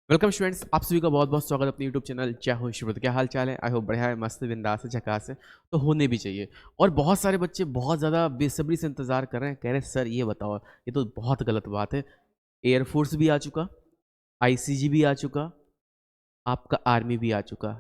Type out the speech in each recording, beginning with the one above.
Welcome students, आप सभी का बहुत बहुत स्वागत अपने यूट्यूब चैनल जय हो शिवृत। क्या हाल चाल है? आई होप बढ़िया है, मस्त बिंदास है, झकास है। तो होने भी चाहिए। और बहुत सारे बच्चे बहुत ज़्यादा बेसब्री से इंतजार कर रहे हैं, कह रहे हैं सर ये बताओ, ये तो बहुत गलत बात है। एयरफोर्स भी आ चुका, आईसीजी भी आ चुका, आपका आर्मी भी आ चुका।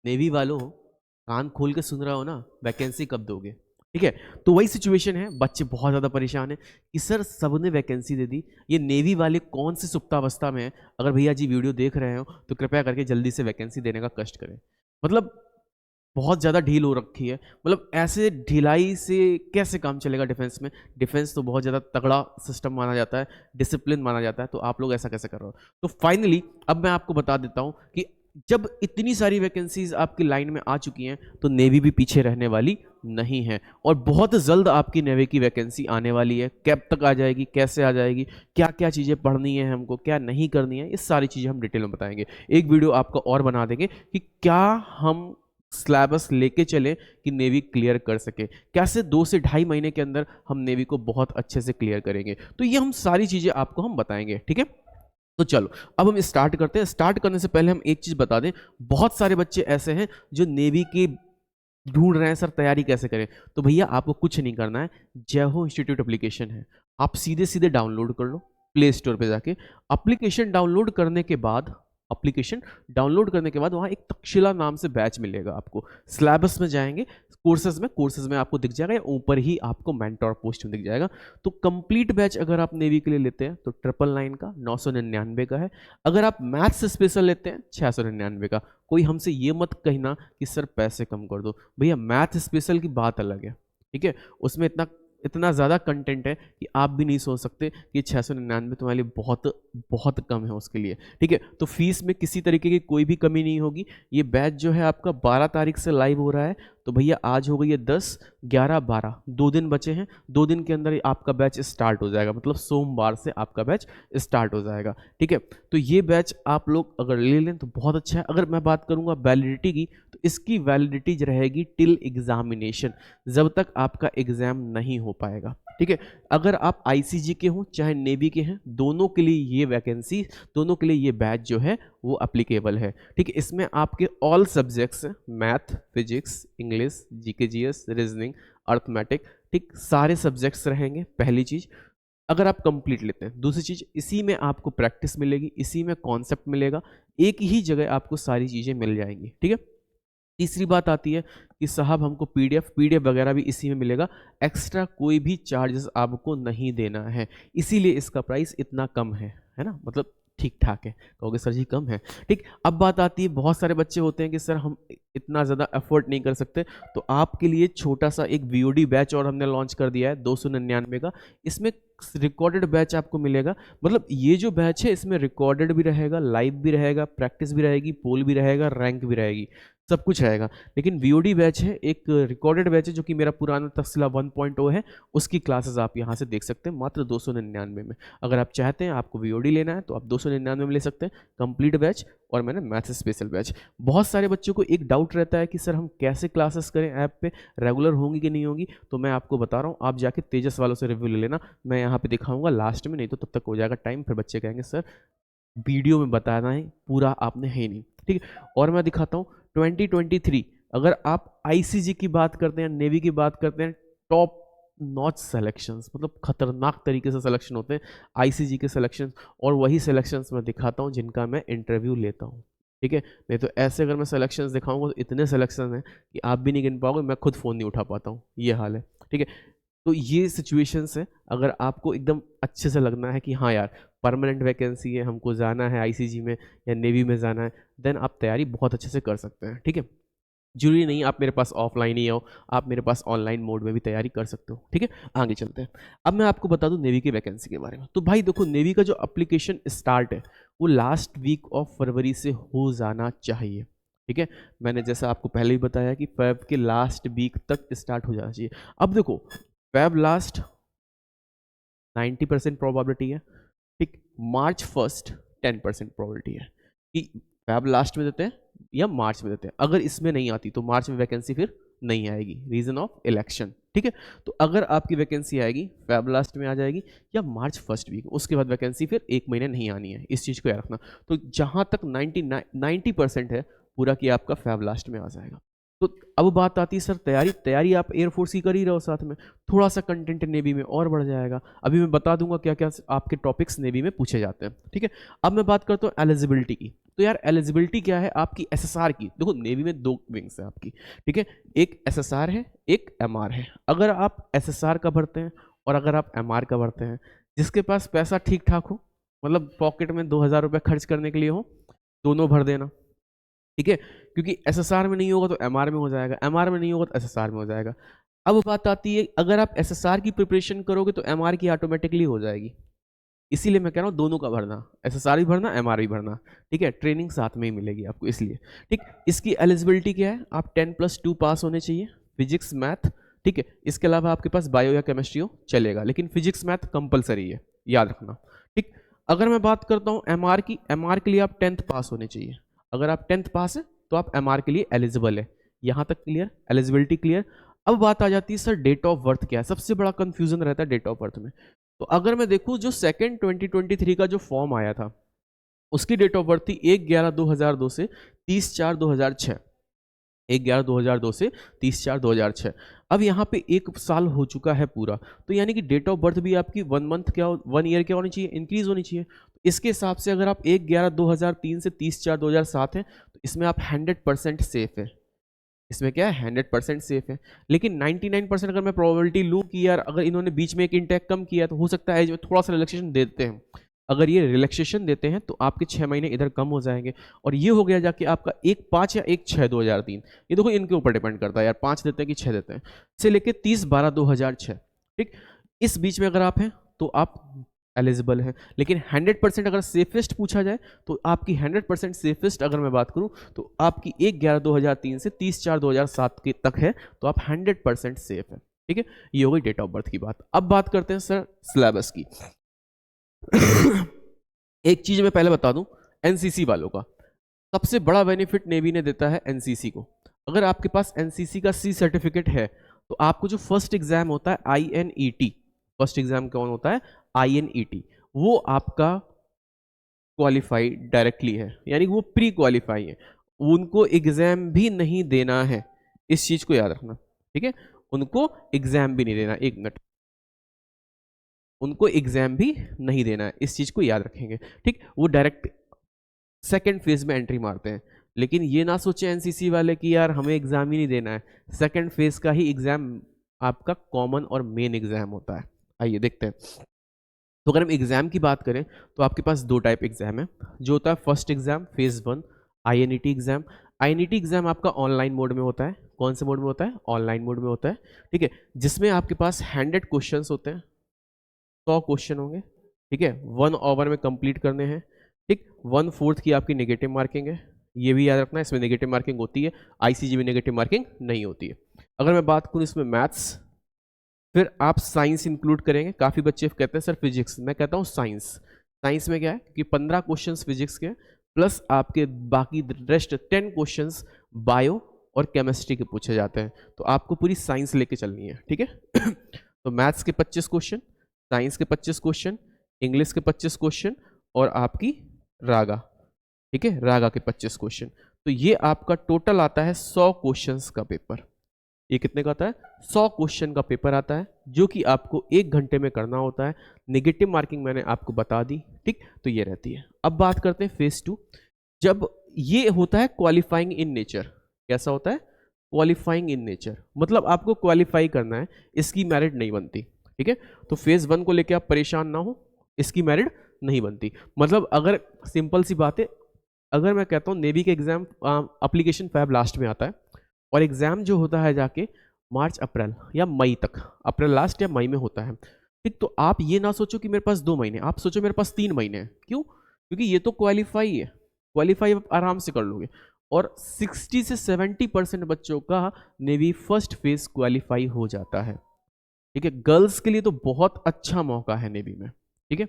नेवी वालों, कान खोल के सुन रहा हो ना, वैकेंसी कब दोगे? ठीक है। तो वही सिचुएशन है, बच्चे बहुत ज़्यादा परेशान हैं कि सर सबने वैकेंसी दे दी, ये नेवी वाले कौन सी सुप्तावस्था में है। अगर भैया जी वीडियो देख रहे हो तो कृपया करके जल्दी से वैकेंसी देने का कष्ट करें। मतलब बहुत ज़्यादा ढील हो रखी है। मतलब ऐसे ढिलाई से कैसे काम चलेगा डिफेंस में? डिफेंस तो बहुत ज़्यादा तगड़ा सिस्टम माना जाता है, डिसिप्लिन माना जाता है, तो आप लोग ऐसा कैसे कर रहे हो? तो फाइनली अब मैं आपको बता देता हूँ कि जब इतनी सारी वैकेंसीज आपकी लाइन में आ चुकी हैं तो नेवी भी पीछे रहने वाली नहीं है। और बहुत जल्द आपकी नेवी की वैकेंसी आने वाली है। कब तक आ जाएगी, कैसे आ जाएगी, क्या क्या चीज़ें पढ़नी है हमको, क्या नहीं करनी है, ये सारी चीज़ें हम डिटेल में बताएंगे। एक वीडियो आपका और बना देंगे कि क्या हम सिलेबस लेके चले कि नेवी क्लियर कर सके, कैसे 2 से ढाई महीने के अंदर हम नेवी को बहुत अच्छे से क्लियर करेंगे। तो ये हम सारी चीज़ें आपको हम बताएंगे, ठीक है। तो चलो अब हम स्टार्ट करते हैं। स्टार्ट करने से पहले हम एक चीज़ बता दें, बहुत सारे बच्चे ऐसे हैं जो नेवी की ढूंढ रहे हैं सर तैयारी कैसे करें। तो भैया आपको कुछ नहीं करना है, जय हो इंस्टीट्यूट एप्लीकेशन है, आप सीधे सीधे डाउनलोड कर लो प्ले स्टोर पे जाके। एप्लीकेशन डाउनलोड करने के बाद वहाँ एक तक्षशिला नाम से बैच मिलेगा आपको। सिलेबस में जाएंगे, कोर्सेज में आपको दिख जाएगा, या ऊपर ही आपको मेंटोर पोस्ट में दिख जाएगा। तो कंप्लीट बैच अगर आप नेवी के लिए लेते हैं तो 999 का 999 का है। अगर आप मैथ्स स्पेशल लेते हैं 699 का। कोई हमसे ये मत कहना कि सर पैसे कम कर दो, भैया मैथ स्पेशल की बात अलग है, ठीक है। उसमें इतना इतना ज़्यादा कंटेंट है कि आप भी नहीं सोच सकते कि 699 तुम्हारे लिए बहुत बहुत कम है उसके लिए, ठीक है। तो फीस में किसी तरीके की कोई भी कमी नहीं होगी। ये बैच जो है आपका 12 तारीख से लाइव हो रहा है। तो भैया आज हो गई है 10, 11, 12, 2 दिन बचे हैं। 2 दिन के अंदर आपका बैच स्टार्ट हो जाएगा, मतलब सोमवार से आपका बैच स्टार्ट हो जाएगा, ठीक है। तो ये बैच आप लोग अगर ले लें तो बहुत अच्छा है। अगर मैं बात करूंगा वैलिडिटी की, तो इसकी वैलिडिटी रहेगी टिल एग्जामिनेशन, जब तक आपका एग्जाम नहीं हो पाएगा, ठीक है। अगर आप आईसीजी के हों चाहे नेवी के हैं, दोनों के लिए ये वैकेंसी, दोनों के लिए ये बैच जो है वो अप्लीकेबल है, ठीक है। इसमें आपके all subjects, math, physics, English, GK GS, reasoning, arithmetic, ठीक, सारे सब्जेक्ट्स रहेंगे, पहली चीज। अगर आप कंप्लीट लेते हैं, दूसरी चीज इसी में आपको प्रैक्टिस मिलेगी, इसी में कॉन्सेप्ट मिलेगा, एक ही जगह आपको सारी चीजें मिल जाएंगी, ठीक है। तीसरी बात आती है कि साहब हमको पीडीएफ वगैरह भी इसी में मिलेगा, एक्स्ट्रा कोई भी चार्जेस आपको नहीं देना है, इसीलिए इसका प्राइस इतना कम है ना, मतलब ठीक ठाक है। कहोगे सर जी कम है, ठीक। अब बात आती है, बहुत सारे बच्चे होते हैं कि सर हम इतना ज़्यादा एफोर्ड नहीं कर सकते, तो आपके लिए छोटा सा एक वीओडी बैच और हमने लॉन्च कर दिया है 299 का। इसमें रिकॉर्डेड बैच आपको मिलेगा, मतलब ये जो बैच है इसमें रिकॉर्डेड भी रहेगा, लाइव भी रहेगा, प्रैक्टिस भी रहेगी, पोल भी रहेगा, रैंक भी रहेगी, सब कुछ रहेगा। लेकिन वीओडी बैच है, एक रिकॉर्डेड बैच है जो कि मेरा पुराना तक्षशिला 1.0 है, उसकी क्लासेस आप यहाँ से देख सकते हैं मात्र 299 में। अगर आप चाहते हैं आपको वीओडी लेना है तो आप 299 में ले सकते हैं, कंप्लीट बैच और मैंने मैथ स्पेशल बैच। बहुत सारे बच्चों को एक डाउट रहता है कि सर हम कैसे क्लासेस करें, ऐप पे रेगुलर होंगी कि नहीं होंगी। तो मैं आपको बता रहा हूँ, आप जाके तेजस वालों से रिव्यू ले लेना, मैं यहाँ पे दिखाऊंगा लास्ट में, नहीं तो तब तक हो जाएगा टाइम, फिर बच्चे कहेंगे सर वीडियो में बताना है पूरा आपने है ही नहीं, ठीक है। और मैं दिखाता हूँ 2023, अगर आप आईसीजी की बात करते हैं, नेवी की बात करते हैं, टॉप नॉच सिलेक्शंस, मतलब खतरनाक तरीके से सिलेक्शन होते हैं आईसीजी के सिलेक्शंस। और वही सिलेक्शंस मैं दिखाता हूँ जिनका मैं इंटरव्यू लेता हूँ, ठीक है। नहीं तो ऐसे अगर मैं सिलेक्शंस दिखाऊंगा तो इतने सिलेक्शन हैं कि आप भी नहीं गिन पाओगे, मैं खुद फ़ोन नहीं उठा पाता हूँ, ये हाल है, ठीक है। तो ये सिचुएशंस है। अगर आपको एकदम अच्छे से लगना है कि हाँ यार परमानेंट वैकेंसी है, हमको जाना है आईसीजी में या नेवी में जाना है, देन आप तैयारी बहुत अच्छे से कर सकते हैं, ठीक है। जरूरी नहीं आप मेरे पास ऑफलाइन ही आओ, आप मेरे पास ऑनलाइन मोड में भी तैयारी कर सकते हो, ठीक है। आगे चलते हैं। अब मैं आपको बता दूं नेवी की वैकेंसी के बारे में। तो भाई देखो, नेवी का जो एप्लीकेशन स्टार्ट है वो लास्ट वीक ऑफ फरवरी से हो जाना चाहिए, ठीक है। मैंने जैसा आपको पहले ही बताया कि फेब के लास्ट वीक तक स्टार्ट हो जाना चाहिए। अब देखो, फेब लास्ट 90% प्रोबेबिलिटी है, ठीक। मार्च फर्स्ट 10% प्रोबेबिलिटी है कि फेब लास्ट में देते हैं या मार्च में देते हैं। अगर इसमें नहीं आती तो मार्च में वैकेंसी फिर नहीं आएगी, रीजन ऑफ इलेक्शन, ठीक है। तो अगर आपकी वैकेंसी आएगी फेब लास्ट में आ जाएगी या मार्च फर्स्ट वीक, उसके बाद वैकेंसी फिर 1 महीने नहीं आनी है, इस चीज़ को याद रखना। तो जहाँ तक 90% है पूरा कि आपका फेब लास्ट में आ जाएगा। तो अब बात आती है सर तैयारी आप एयरफोर्स की कर ही रहो साथ में, थोड़ा सा कंटेंट नेवी में और बढ़ जाएगा। अभी मैं बता दूंगा क्या क्या आपके टॉपिक्स नेवी में पूछे जाते हैं, ठीक है। अब मैं बात करता हूँ एलिजिबिलिटी की। तो यार एलिजिबिलिटी क्या है आपकी एसएसआर की। देखो नेवी में 2 विंग्स है आपकी, ठीक है, एक एसएसआर है, एक एमआर है। अगर आप एसएसआर का भरते हैं और अगर आप एमआर का भरते हैं, जिसके पास पैसा ठीक ठाक हो, मतलब पॉकेट में 2000 रुपये खर्च करने के लिए हो, दोनों भर देना, ठीक है। क्योंकि एसएसआर में नहीं होगा तो एमआर में हो जाएगा, एमआर में नहीं होगा तो एसएसआर में हो जाएगा। अब बात आती है अगर आप एसएसआर की प्रिपरेशन करोगे तो एमआर की ऑटोमेटिकली हो जाएगी। इसीलिए मैं कह रहा हूँ दोनों का भरना, एसएसआर भी भरना, एमआर भी भरना, ठीक है। ट्रेनिंग साथ में ही मिलेगी आपको इसलिए, ठीक। इसकी एलिजिबिलिटी क्या है, आप 10+2 पास होने चाहिए, फिजिक्स मैथ, ठीक है। इसके अलावा आपके पास बायो या केमिस्ट्री हो चलेगा, लेकिन फिजिक्स मैथ कंपलसरी है, याद रखना, ठीक। अगर मैं बात करता हूँ एमआर की, एमआर के लिए आप 10th पास होने चाहिए। अगर आप 10th पास है तो आप एमआर के लिए एलिजिबल है। यहाँ तक क्लियर, एलिजिबिलिटी क्लियर। अब बात आ जाती है सर डेट ऑफ बर्थ क्या है, सबसे बड़ा कंफ्यूजन रहता है डेट ऑफ बर्थ में। तो अगर मैं देखूं जो सेकेंड 2023 का जो फॉर्म आया था उसकी डेट ऑफ बर्थ थी 1/11/2002 से 30/4/2006, 1/11/2002 से 30/4/2006। अब यहाँ पे 1 साल हो चुका है पूरा, तो यानी कि डेट ऑफ बर्थ भी आपकी 1 ईयर क्या होनी चाहिए, इंक्रीज होनी चाहिए। तो इसके हिसाब से अगर आप 1/11/2003 से 30/4/2007 है तो इसमें आप 100% सेफ है। इसमें क्या है 100% सेफ है। लेकिन 99% अगर मैं प्रोबेबिलिटी लूँ कि यार अगर इन्होंने बीच में एक इंटेक कम किया तो हो सकता है थोड़ा सा रिलैक्सेशन देते हैं। अगर ये रिलैक्सेशन देते हैं तो आपके 6 महीने इधर कम हो जाएंगे और ये हो गया जाके आपका 1/5 या 1/6/2003। ये देखो इनके ऊपर डिपेंड करता है यार, 5 देते हैं कि 6 देते हैं, से लेके 30/12/2006, ठीक। इस बीच में अगर आप हैं तो आप एलिजिबल है। लेकिन 100% अगर सेफेस्ट पूछा जाए तो आपकी 100% सेफेस्ट अगर मैं बात करूं तो आपकी 1/11/2003 से 30/4/2007 के तक है, तो आप 100% सेफ है, ठीक है। ये हो गई डेट ऑफ बर्थ की बात। अब बात करते हैं सर सिलेबस की। एक चीज मैं पहले बता दूं, एनसीसी वालों का सबसे बड़ा बेनिफिट नेवी ने देता है एनसीसी को। अगर आपके पास एनसीसी का सी सर्टिफिकेट है तो आपको जो फर्स्ट एग्जाम होता है INET, फर्स्ट एग्जाम कौन होता है INET, वो आपका क्वालिफाई डायरेक्टली है, यानी वो प्री क्वालिफाई है, उनको एग्जाम भी नहीं देना है, इस चीज को याद रखना, ठीक है। उनको एग्जाम भी नहीं देना, 1 मिनट, उनको एग्जाम भी नहीं देना है, इस चीज को याद रखेंगे, ठीक। वो डायरेक्ट सेकेंड फेज में एंट्री मारते हैं। लेकिन ये ना सोचे एनसीसी वाले कि यार हमें एग्जाम ही नहीं देना है, सेकेंड फेज का ही एग्जाम आपका कॉमन और मेन एग्जाम होता है। आइए देखते हैं। तो अगर हम एग्जाम की बात करें तो आपके पास 2 टाइप एग्जाम है, जो होता है first exam phase 1 INET exam. INET exam आपका ऑनलाइन मोड में होता है। कौन से मोड में होता है, ऑनलाइन मोड में होता है, ठीक है। जिसमें आपके पास 100 क्वेश्चंस होते हैं, 100 क्वेश्चन होंगे, ठीक है, 1 आवर में कंप्लीट करने हैं, ठीक। 1/4 की आपकी नेगेटिव मार्किंग है, ये भी याद रखना है, इसमें नेगेटिव मार्किंग होती है, ICG में नेगेटिव मार्किंग नहीं होती है। अगर मैं बात करूँ इसमें मैथ्स, फिर आप साइंस इंक्लूड करेंगे। काफ़ी बच्चे कहते हैं सर फिजिक्स, मैं कहता हूँ साइंस। साइंस में क्या है कि 15 क्वेश्चंस फिजिक्स के प्लस आपके बाकी रेस्ट 10 क्वेश्चंस बायो और केमिस्ट्री के पूछे जाते हैं, तो आपको पूरी साइंस लेके चलनी है, ठीक है। तो मैथ्स के 25 क्वेश्चन, साइंस के 25 क्वेश्चन, इंग्लिश के 25 क्वेश्चन और आपकी रागा, ठीक है, रागा के 25 क्वेश्चन। तो ये आपका टोटल आता है 100 क्वेश्चंस का पेपर। ये कितने का आता है, 100 क्वेश्चन का पेपर आता है, जो कि आपको 1 घंटे में करना होता है। नेगेटिव मार्किंग मैंने आपको बता दी, ठीक। तो ये रहती है। अब बात करते हैं फेज 2। जब ये होता है क्वालिफाइंग इन नेचर, कैसा होता है क्वालिफाइंग इन नेचर, मतलब आपको क्वालिफाई करना है, इसकी मेरिट नहीं बनती, ठीक है। तो फेज 1 को लेके आप परेशान ना हो, इसकी मेरिट नहीं बनती। मतलब अगर सिंपल सी बात है, अगर मैं कहता हूँ नेवी के एग्जाम एप्लीकेशन फैब लास्ट में आता है और एग्जाम जो होता है जाके मार्च अप्रैल या मई तक, अप्रैल लास्ट या मई में होता है, ठीक। तो आप ये ना सोचो कि मेरे पास 2 महीने, आप सोचो मेरे पास 3 महीने हैं। क्यों, क्योंकि ये तो क्वालिफाई है, क्वालिफाई आप आराम से कर लोगे। और 60 से 70% बच्चों का नेवी फर्स्ट फेज क्वालिफाई हो जाता है, ठीक है। गर्ल्स के लिए तो बहुत अच्छा मौका है नेवी में, ठीक है।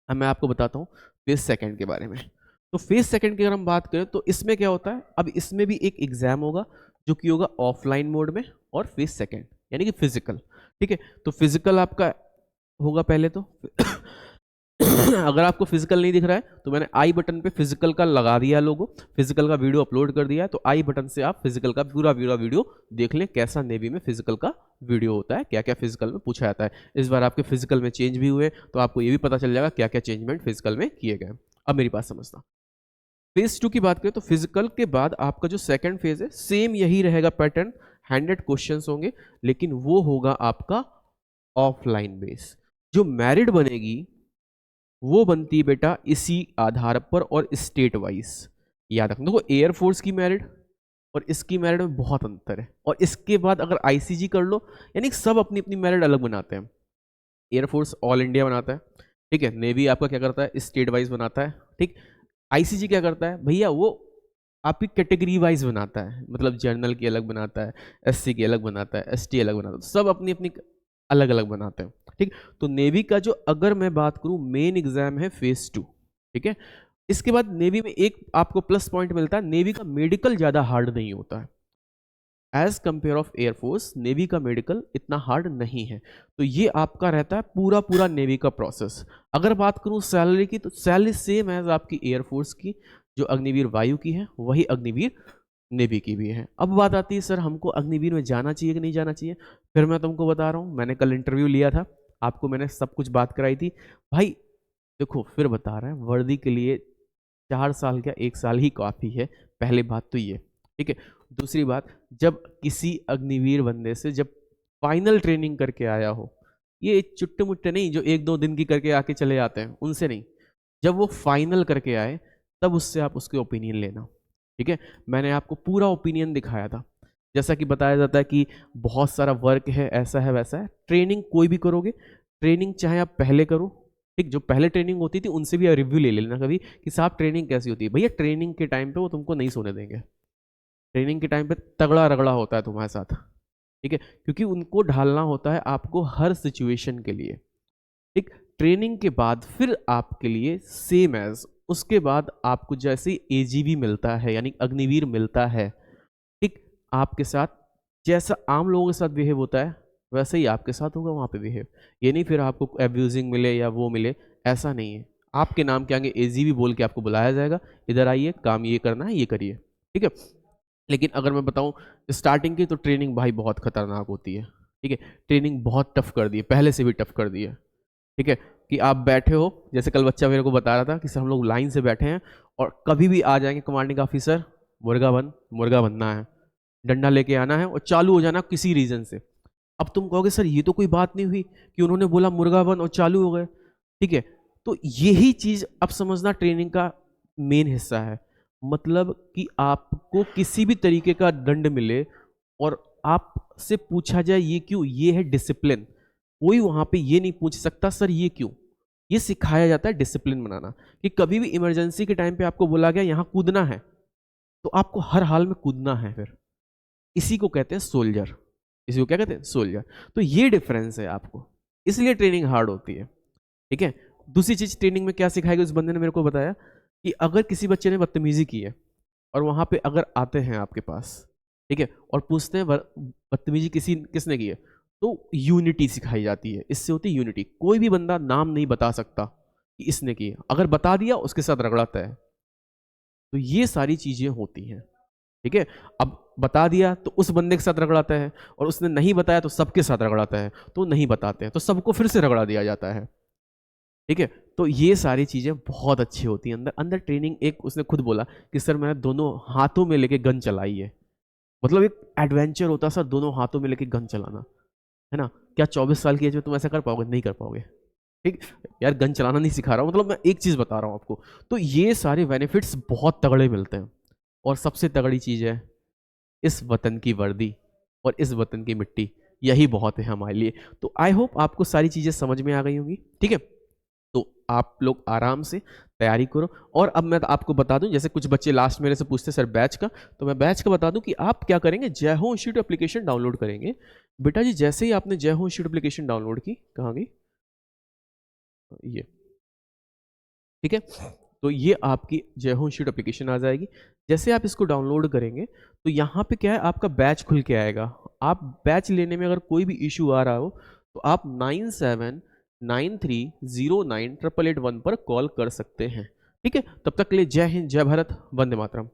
अब मैं आपको बताता हूँ फेज सेकंड के बारे में। तो फेज सेकंड की अगर हम बात करें तो इसमें क्या होता है, अब इसमें भी एक एग्जाम होगा जो कि होगा ऑफलाइन मोड में और फेज सेकंड, यानी कि फिजिकल। ठीक है, तो फिजिकल आपका होगा पहले तो अगर आपको फिजिकल नहीं दिख रहा है तो मैंने आई बटन पे फिजिकल का लगा दिया लोगो, फिजिकल का वीडियो अपलोड कर दिया है, तो आई बटन से आप फिजिकल का पूरा पूरा वीडियो देख लें, कैसा नेवी में फिजिकल का वीडियो होता है, क्या क्या फिजिकल में पूछा जाता है। इस बार आपके फिजिकल में चेंज भी हुए तो आपको ये भी पता चल जाएगा क्या क्या चेंजमेंट फिजिकल में किए गए। अब मेरी बात समझना, फेज 2 की बात करें तो फिजिकल के बाद आपका जो सेकंड फेज है सेम यही रहेगा पैटर्न, 100 क्वेश्चंस होंगे, लेकिन वो होगा आपका ऑफलाइन बेस। जो मैरिड बनेगी वो बनती है बेटा इसी आधार पर और स्टेट वाइज। याद रखना, देखो एयरफोर्स की मेरिट और इसकी मेरिट में बहुत अंतर है, और इसके बाद अगर आईसीजी कर लो, यानी सब अपनी अपनी मेरिट अलग बनाते हैं। एयरफोर्स ऑल इंडिया बनाता है, ठीक है, नेवी आपका क्या करता है स्टेट वाइज बनाता है, ठीक। आईसीजी क्या करता है भैया, वो आपकी कैटेगरी वाइज बनाता है, मतलब जर्नल की अलग बनाता है, एससी की अलग बनाता है, एसटी अलग बनाता है, सब अपनी अपनी अलग अलग बनाते हैं, ठीक। तो नेवी का जो अगर मैं बात करूं मेन एग्जाम है फेज 2, ठीक है। इसके बाद नेवी में एक आपको प्लस पॉइंट मिलता है, नेवी का मेडिकल ज्यादा हार्ड नहीं होता है as compare of air force, navy का मेडिकल इतना हार्ड नहीं है। तो ये आपका रहता है पूरा पूरा नेवी का प्रोसेस। अगर बात करूं सैलरी की, तो सैलरी सेम एज आपकी एयरफोर्स की, जो अग्निवीर वायु की है वही अग्निवीर नेवी की भी है। अब बात आती है सर हमको अग्निवीर में जाना चाहिए कि नहीं जाना चाहिए। फिर मैं तुमको बता रहा हूँ, मैंने कल इंटरव्यू लिया था, आपको मैंने सब कुछ बात कराई थी भाई। देखो फिर बता रहे हैं, वर्दी के लिए 4 साल क्या 1 साल ही काफ़ी है, पहले बात तो ये, ठीक है। दूसरी बात, जब किसी अग्निवीर बंदे से जब फाइनल ट्रेनिंग करके आया हो, ये चुट्टे मुट्टे नहीं जो 1-2 दिन की करके आके चले जाते हैं, उनसे नहीं, जब वो फाइनल करके आए तब उससे आप उसके ओपिनियन लेना, ठीक है। मैंने आपको पूरा ओपिनियन दिखाया था, जैसा कि बताया जाता है कि बहुत सारा वर्क है, ऐसा है वैसा है। ट्रेनिंग कोई भी करोगे, ट्रेनिंग चाहे आप पहले करो, ठीक, जो पहले ट्रेनिंग होती थी उनसे भी रिव्यू ले लेना कभी कि साहब ट्रेनिंग कैसी होती है। भैया ट्रेनिंग के टाइम पे वो तुमको नहीं सोने देंगे, ट्रेनिंग के टाइम पे तगड़ा रगड़ा होता है तुम्हारे साथ, ठीक है, क्योंकि उनको ढालना होता है आपको हर सिचुएशन के लिए, ठीक। ट्रेनिंग के बाद फिर आपके लिए सेम एज, उसके बाद आपको जैसे एजीवी मिलता है यानी अग्निवीर मिलता है, ठीक, आपके साथ जैसा आम लोगों के साथ बिहेव होता है वैसे ही आपके साथ होगा वहाँ पे बिहेव। ये नहीं फिर आपको एब्यूजिंग मिले या वो मिले, ऐसा नहीं है। आपके नाम के आगे एजीवी बोल के आपको बुलाया जाएगा, इधर आइए काम ये करना है ये करिए, ठीक है। लेकिन अगर मैं बताऊं स्टार्टिंग की, तो ट्रेनिंग भाई बहुत खतरनाक होती है, ठीक है। ट्रेनिंग बहुत टफ कर दी है, पहले से भी टफ कर दी है, ठीक है। कि आप बैठे हो, जैसे कल बच्चा मेरे को बता रहा था कि सर हम लोग लाइन से बैठे हैं और कभी भी आ जाएंगे कमांडिंग ऑफिसर, मुर्गा बनना है, डंडा लेके आना है और चालू हो जाना किसी रीजन से। अब तुम कहोगे सर ये तो कोई बात नहीं हुई कि उन्होंने बोला मुर्गा बन और चालू हो गए, ठीक है। तो यही चीज अब समझना ट्रेनिंग का मेन हिस्सा है, मतलब कि आपको किसी भी तरीके का दंड मिले और आपसे पूछा जाए ये क्यों, ये है डिसिप्लिन। कोई वहां पे ये नहीं पूछ सकता सर ये क्यों, ये सिखाया जाता है डिसिप्लिन बनाना, कि कभी भी इमरजेंसी के टाइम पे आपको बोला गया यहां कूदना है तो आपको हर हाल में कूदना है। फिर इसी को कहते हैं सोल्जर, इसी को क्या कहते हैं सोल्जर। तो ये डिफरेंस है आपको, इसलिए ट्रेनिंग हार्ड होती है, ठीक है। दूसरी चीज ट्रेनिंग में क्या सिखाएगी, उस बंदे ने मेरे को बताया कि अगर किसी बच्चे ने बदतमीजी की है और वहां पे अगर आते हैं आपके पास, ठीक है, और पूछते हैं बदतमीजी किसने की है, तो यूनिटी सिखाई जाती है। इससे होती है यूनिटी, कोई भी बंदा नाम नहीं बता सकता कि इसने की है, अगर बता दिया उसके साथ रगड़ाता है। तो ये सारी चीजें होती हैं, ठीक है। अब बता दिया तो उस बंदे के साथ रगड़ाता है, और उसने नहीं बताया तो सबके साथ रगड़ाता है, तो नहीं बताते हैं तो सबको फिर से रगड़ा दिया जाता है, ठीक है। तो ये सारी चीजें बहुत अच्छी होती हैं अंदर अंदर ट्रेनिंग। एक उसने खुद बोला कि सर मैंने दोनों हाथों में लेके गन चलाई है, मतलब एक एडवेंचर होता है सर दोनों हाथों में लेके गन चलाना, है ना। क्या 24 साल की एज में तुम ऐसा कर पाओगे, नहीं कर पाओगे, ठीक। यार गन चलाना नहीं सिखा रहा हूँ, मतलब मैं एक चीज बता रहा हूँ आपको। तो ये सारे बेनिफिट्स बहुत तगड़े मिलते हैं, और सबसे तगड़ी चीज है इस वतन की वर्दी और इस वतन की मिट्टी, यही बहुत है हमारे लिए। तो आई होप आपको सारी चीजें समझ में आ गई होंगी, ठीक है। तो आप लोग आराम से तैयारी करो। और अब मैं आपको बता दूं, जैसे कुछ बच्चे लास्ट मेरे से पूछते सर बैच का, तो मैं बैच का बता दूं कि आप क्या करेंगे, जय हो इंस्टीट्यूट एप्लीकेशन डाउनलोड करेंगे। बेटा जी जैसे ही आपने जय हो इंस्टीट्यूट एप्लीकेशन डाउनलोड की, कहाँ गई ये, ठीक है। तो ये आपकी जय हो इंस्टीट्यूट एप्लीकेशन आ जाएगी। जैसे आप इसको डाउनलोड करेंगे तो यहाँ पे क्या है, आपका बैच खुल के आएगा, आप बैच लेने में अगर कोई भी इशू आ रहा हो तो आप 9793098881 पर कॉल कर सकते हैं। ठीक है, तब तक के लिए जय हिंद, जय भारत, वंदे मातरम।